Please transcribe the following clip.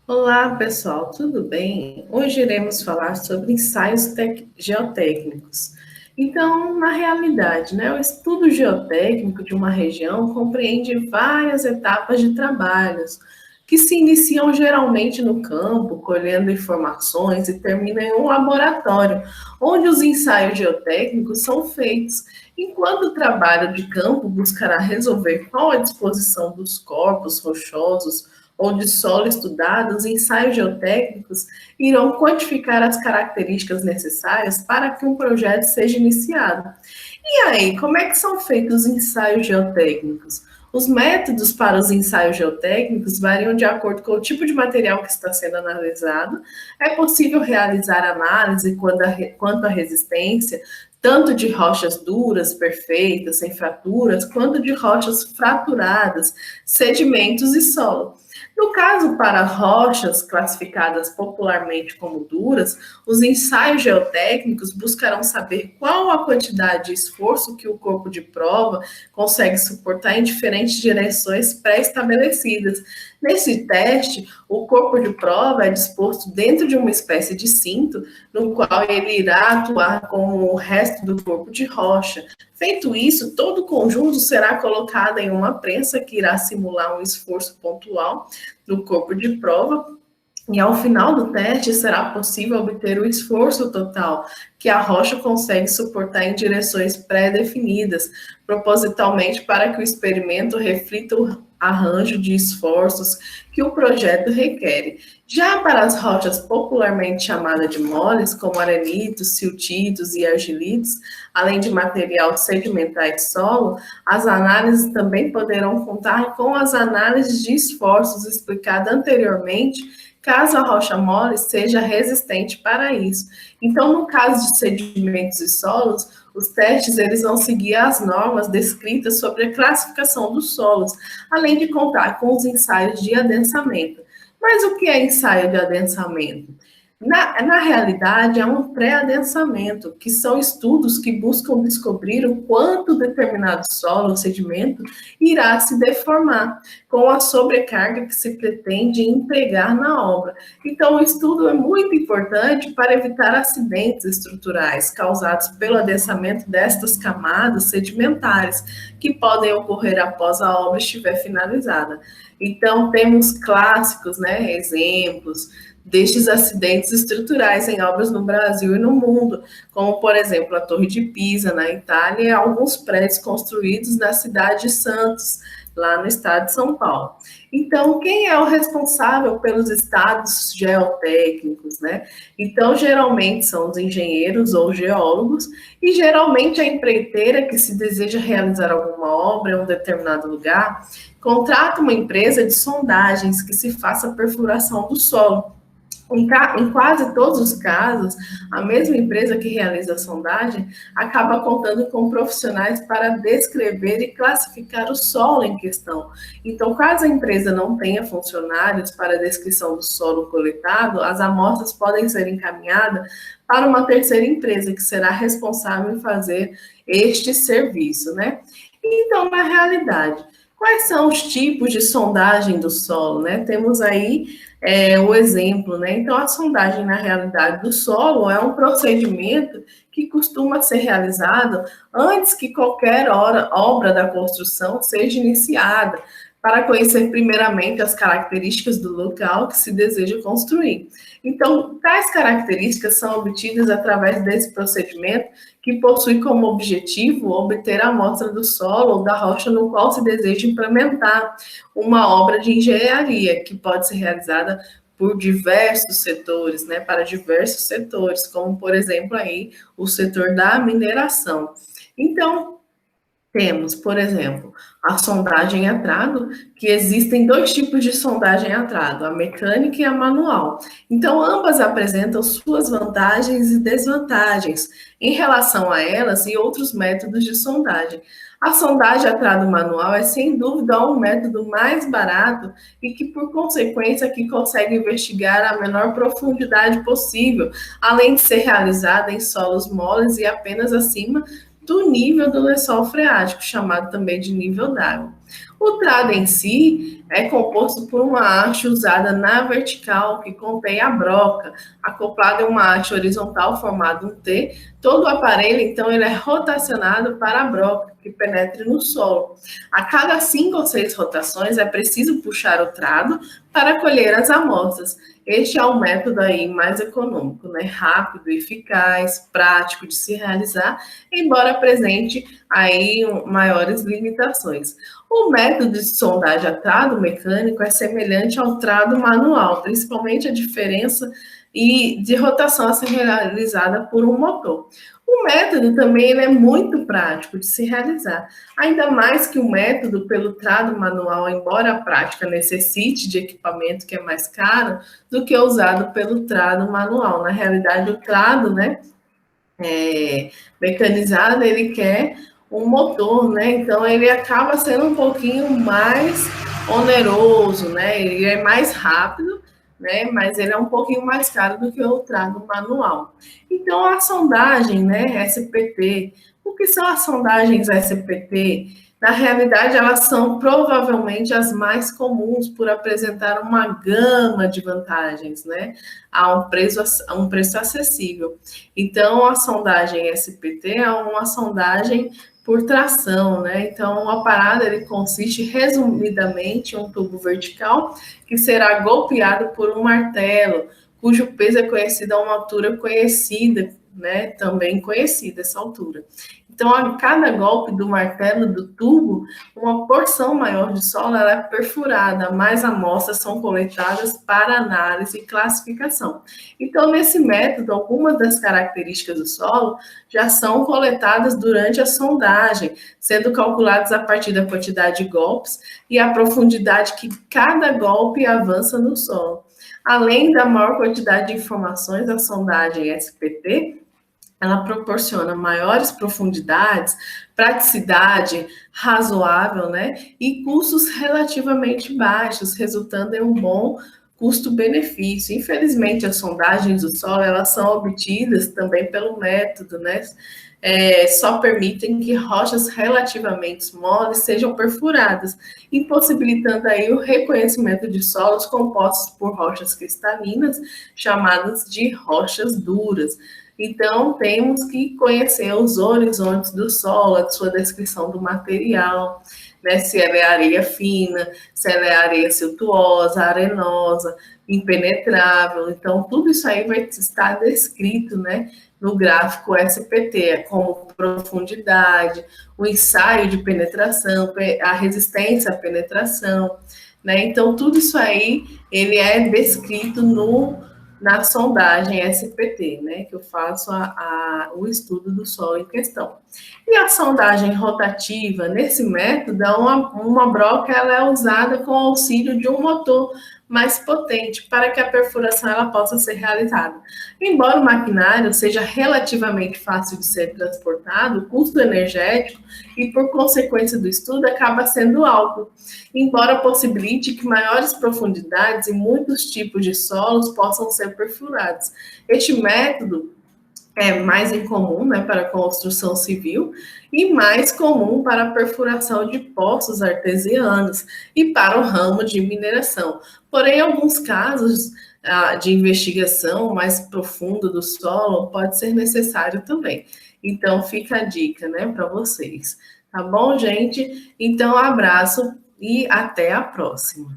Olá, pessoal, tudo bem? Hoje iremos falar sobre ensaios geotécnicos. Então, na realidade, o estudo geotécnico de uma região compreende várias etapas de trabalhos que se iniciam geralmente no campo, colhendo informações e terminam em um laboratório, onde os ensaios geotécnicos são feitos. Enquanto o trabalho de campo buscará resolver qual a disposição dos corpos rochosos ou de solo estudado, os ensaios geotécnicos irão quantificar as características necessárias para que um projeto seja iniciado. E aí, como é que são feitos os ensaios geotécnicos? Os métodos para os ensaios geotécnicos variam de acordo com o tipo de material que está sendo analisado. É possível realizar análise quanto à resistência, tanto de rochas duras, perfeitas, sem fraturas, quanto de rochas fraturadas, sedimentos e solo. No caso para rochas classificadas popularmente como duras, os ensaios geotécnicos buscarão saber qual a quantidade de esforço que o corpo de prova consegue suportar em diferentes direções pré-estabelecidas. Nesse teste, o corpo de prova é disposto dentro de uma espécie de cinto, no qual ele irá atuar com o resto do corpo de rocha. Feito isso, todo o conjunto será colocado em uma prensa que irá simular um esforço pontual no corpo de prova, e ao final do teste será possível obter o esforço total que a rocha consegue suportar em direções pré-definidas, propositalmente para que o experimento reflita o arranjo de esforços que o projeto requer. Já para as rochas popularmente chamadas de moles, como arenitos, siltitos e argilitos, além de material sedimentar de solo, as análises também poderão contar com as análises de esforços explicadas anteriormente, caso a rocha mole seja resistente para isso. Então, no caso de sedimentos e solos, os testes eles vão seguir as normas descritas sobre a classificação dos solos, além de contar com os ensaios de adensamento. Mas o que é ensaio de adensamento? Na realidade, é um pré-adensamento, que são estudos que buscam descobrir o quanto determinado solo ou sedimento irá se deformar com a sobrecarga que se pretende empregar na obra. Então, o estudo é muito importante para evitar acidentes estruturais causados pelo adensamento destas camadas sedimentares, que podem ocorrer após a obra estiver finalizada. Então, temos clássicos, exemplos destes acidentes estruturais em obras no Brasil e no mundo, como, por exemplo, a Torre de Pisa, na Itália, e alguns prédios construídos na cidade de Santos, lá no estado de São Paulo. Então, quem é o responsável pelos estados geotécnicos, Então, geralmente são os engenheiros ou geólogos, e geralmente a empreiteira que se deseja realizar alguma obra em um determinado lugar, contrata uma empresa de sondagens que se faça a perfuração do solo. Em quase todos os casos, a mesma empresa que realiza a sondagem acaba contando com profissionais para descrever e classificar o solo em questão. Então, caso a empresa não tenha funcionários para a descrição do solo coletado, as amostras podem ser encaminhadas para uma terceira empresa que será responsável em fazer este serviço, Então, na realidade, quais são os tipos de sondagem do solo, Temos aí o exemplo, Então, a sondagem, na realidade, do solo é um procedimento que costuma ser realizado antes que qualquer obra da construção seja iniciada, para conhecer primeiramente as características do local que se deseja construir. Então, tais características são obtidas através desse procedimento, que possui como objetivo obter a amostra do solo ou da rocha no qual se deseja implementar uma obra de engenharia, que pode ser realizada por diversos setores, para diversos setores, como, por exemplo, aí o setor da mineração. Então, temos, por exemplo, a sondagem a trago, que existem dois tipos de sondagem a trago, a mecânica e a manual. Então, ambas apresentam suas vantagens e desvantagens em relação a elas e outros métodos de sondagem. A sondagem a trago manual é, sem dúvida, um método mais barato e que, por consequência, que consegue investigar a menor profundidade possível, além de ser realizada em solos moles e apenas acima do nível do lençol freático, chamado também de nível d'água. O trado em si é composto por uma haste usada na vertical, que contém a broca, acoplada em uma haste horizontal formada um T. Todo o aparelho, então, ele é rotacionado para a broca, que penetre no solo. A cada 5 ou 6 rotações, é preciso puxar o trado para colher as amostras. Este é um método aí mais econômico, né? Rápido, eficaz, prático de se realizar, embora apresente aí maiores limitações. O método de sondagem a trado mecânico é semelhante ao trado manual, principalmente a diferença e de rotação a ser realizada por um motor. O método também ele é muito prático de se realizar, ainda mais que o método pelo trado manual, embora a prática necessite de equipamento que é mais caro do que o usado pelo trado manual. Na realidade, o trado, né, mecanizado, ele quer um motor, né? Então ele acaba sendo um pouquinho mais oneroso, né? Ele é mais rápido, né? Mas ele é um pouquinho mais caro do que o trado manual. Então a sondagem, né? SPT. O que são as sondagens SPT? Na realidade, elas são provavelmente as mais comuns por apresentar uma gama de vantagens, né? A um preço acessível. Então, a sondagem SPT é uma sondagem por tração, né? Então, o aparelho ele consiste resumidamente em um tubo vertical que será golpeado por um martelo, cujo peso é conhecido a uma altura conhecida, né? Também conhecida essa altura. Então, a cada golpe do martelo do tubo, uma porção maior de solo ela é perfurada, mais amostras são coletadas para análise e classificação. Então, nesse método, algumas das características do solo já são coletadas durante a sondagem, sendo calculadas a partir da quantidade de golpes e a profundidade que cada golpe avança no solo. Além da maior quantidade de informações, a sondagem SPT ela proporciona maiores profundidades, praticidade razoável, né? E custos relativamente baixos, resultando em um bom custo-benefício. Infelizmente, as sondagens do solo, elas são obtidas também pelo método, né? Só permitem que rochas relativamente moles sejam perfuradas, impossibilitando aí o reconhecimento de solos compostos por rochas cristalinas, chamadas de rochas duras. Então, temos que conhecer os horizontes do solo, a sua descrição do material, né? Se ela é areia fina, se ela é areia siltuosa, arenosa, impenetrável. Então, tudo isso aí vai estar descrito, né, no gráfico SPT, como profundidade, o ensaio de penetração, a resistência à penetração, né? Então, tudo isso aí, ele é descrito na sondagem SPT, né, que eu faço o estudo do solo em questão. E a sondagem rotativa, nesse método, uma broca ela é usada com o auxílio de um motor mais potente para que a perfuração ela possa ser realizada. Embora o maquinário seja relativamente fácil de ser transportado, o custo energético e, por consequência do estudo, acaba sendo alto, embora possibilite que maiores profundidades e muitos tipos de solos possam ser perfurados. Este método é mais incomum, né, para a construção civil e mais comum para a perfuração de poços artesianos e para o ramo de mineração. Porém, em alguns casos de investigação mais profunda do solo, pode ser necessário também. Então, fica a dica, né, para vocês. Tá bom, gente? Então, abraço e até a próxima.